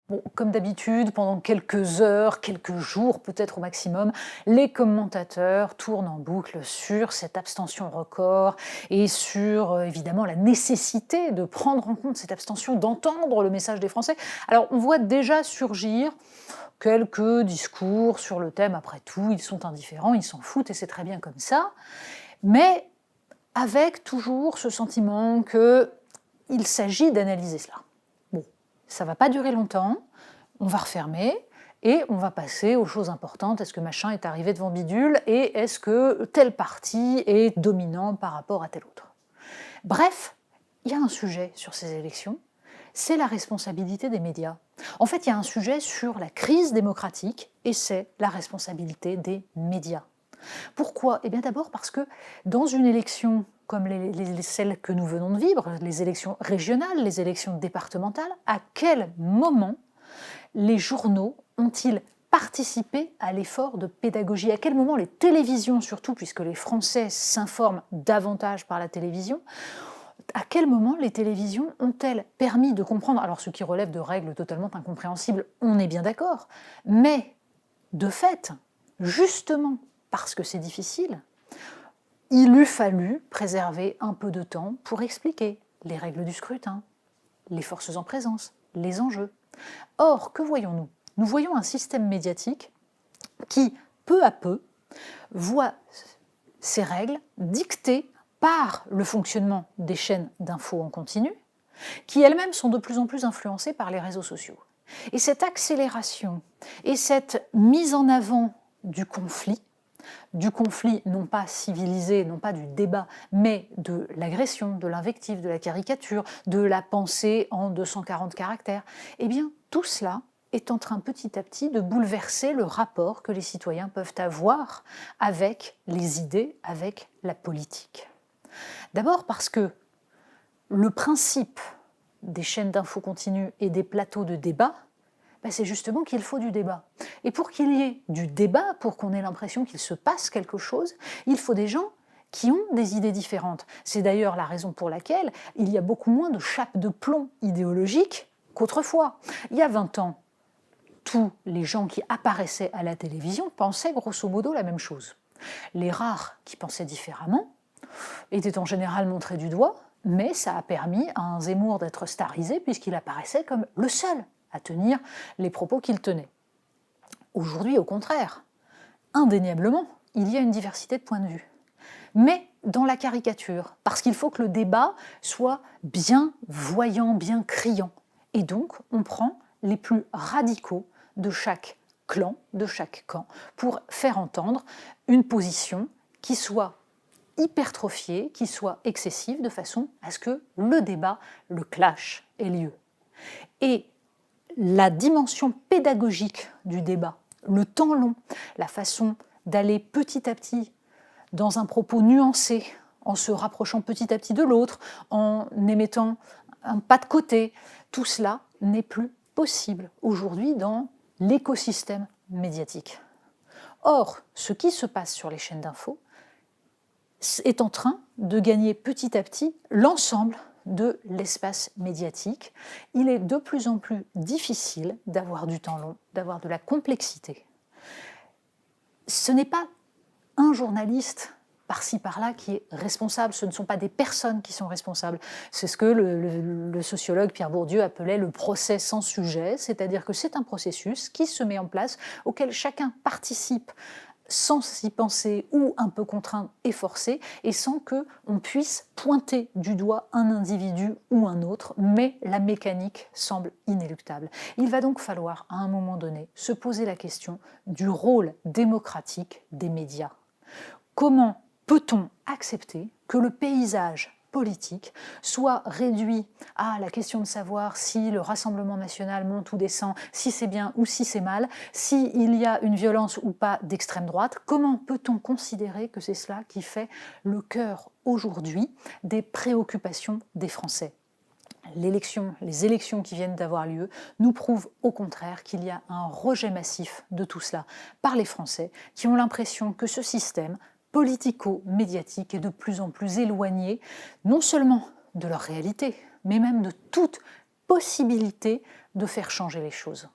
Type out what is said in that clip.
Bon, comme d'habitude, pendant quelques heures, quelques jours peut-être au maximum, les commentateurs tournent en boucle sur cette abstention record et sur évidemment la nécessité de prendre en compte cette abstention, d'entendre le message des Français. Alors on voit déjà surgir quelques discours sur le thème, après tout, ils sont indifférents, ils s'en foutent et c'est très bien comme ça, mais avec toujours ce sentiment qu'il s'agit d'analyser cela. Bon, ça ne va pas durer longtemps, on va refermer et on va passer aux choses importantes. Est-ce que machin est arrivé devant bidule et est-ce que tel parti est dominant par rapport à tel autre? Bref, il y a un sujet sur ces élections, c'est la responsabilité des médias. En fait, il y a un sujet sur la crise démocratique et c'est la responsabilité des médias. Pourquoi? Eh bien d'abord parce que dans une élection comme celles que nous venons de vivre, les élections régionales, les élections départementales, à quel moment les journaux ont-ils participé à l'effort de pédagogie? À quel moment les télévisions, surtout puisque les Français s'informent davantage par la télévision, à quel moment les télévisions ont-elles permis de comprendre, alors ce qui relève de règles totalement incompréhensibles, on est bien d'accord, mais de fait, justement parce que c'est difficile, il eût fallu préserver un peu de temps pour expliquer les règles du scrutin, les forces en présence, les enjeux. Or, que voyons-nous? Nous voyons un système médiatique qui, peu à peu, voit ces règles dictées par le fonctionnement des chaînes d'infos en continu, qui elles-mêmes sont de plus en plus influencées par les réseaux sociaux. Et cette accélération et cette mise en avant du conflit non pas civilisé, non pas du débat, mais de l'agression, de l'invective, de la caricature, de la pensée en 240 caractères, eh bien tout cela est en train petit à petit de bouleverser le rapport que les citoyens peuvent avoir avec les idées, avec la politique. D'abord parce que le principe des chaînes d'infos continues et des plateaux de débat, c'est justement qu'il faut du débat. Et pour qu'il y ait du débat, pour qu'on ait l'impression qu'il se passe quelque chose, il faut des gens qui ont des idées différentes. C'est d'ailleurs la raison pour laquelle il y a beaucoup moins de chapes de plomb idéologiques qu'autrefois. Il y a 20 ans, tous les gens qui apparaissaient à la télévision pensaient grosso modo la même chose. Les rares qui pensaient différemment étaient en général montrés du doigt, mais ça a permis à un Zemmour d'être starisé puisqu'il apparaissait comme le seul à tenir les propos qu'il tenait. Aujourd'hui, au contraire, indéniablement, il y a une diversité de points de vue. Mais dans la caricature, parce qu'il faut que le débat soit bien voyant, bien criant. Et donc, on prend les plus radicaux de chaque clan, de chaque camp, pour faire entendre une position qui soit hypertrophiée, qui soit excessive, de façon à ce que le débat, le clash, ait lieu. Et la dimension pédagogique du débat, le temps long, la façon d'aller petit à petit dans un propos nuancé, en se rapprochant petit à petit de l'autre, en émettant un pas de côté, tout cela n'est plus possible aujourd'hui dans l'écosystème médiatique. Or, ce qui se passe sur les chaînes d'infos est en train de gagner petit à petit l'ensemble de l'espace médiatique. Il est de plus en plus difficile d'avoir du temps long, d'avoir de la complexité. Ce n'est pas un journaliste par-ci par-là qui est responsable, ce ne sont pas des personnes qui sont responsables. C'est ce que le sociologue Pierre Bourdieu appelait le procès sans sujet, c'est-à-dire que c'est un processus qui se met en place, auquel chacun participe sans s'y penser ou un peu contraint et forcé, et sans qu'on puisse pointer du doigt un individu ou un autre, mais la mécanique semble inéluctable. Il va donc falloir, à un moment donné, se poser la question du rôle démocratique des médias. Comment peut-on accepter que le paysage politique soit réduit à la question de savoir si le Rassemblement national monte ou descend, si c'est bien ou si c'est mal, s'il y a une violence ou pas d'extrême droite? Comment peut-on considérer que c'est cela qui fait le cœur aujourd'hui des préoccupations des Français? Les élections qui viennent d'avoir lieu nous prouvent au contraire qu'il y a un rejet massif de tout cela par les Français qui ont l'impression que ce système politico-médiatique est de plus en plus éloigné, non seulement de leur réalité, mais même de toute possibilité de faire changer les choses.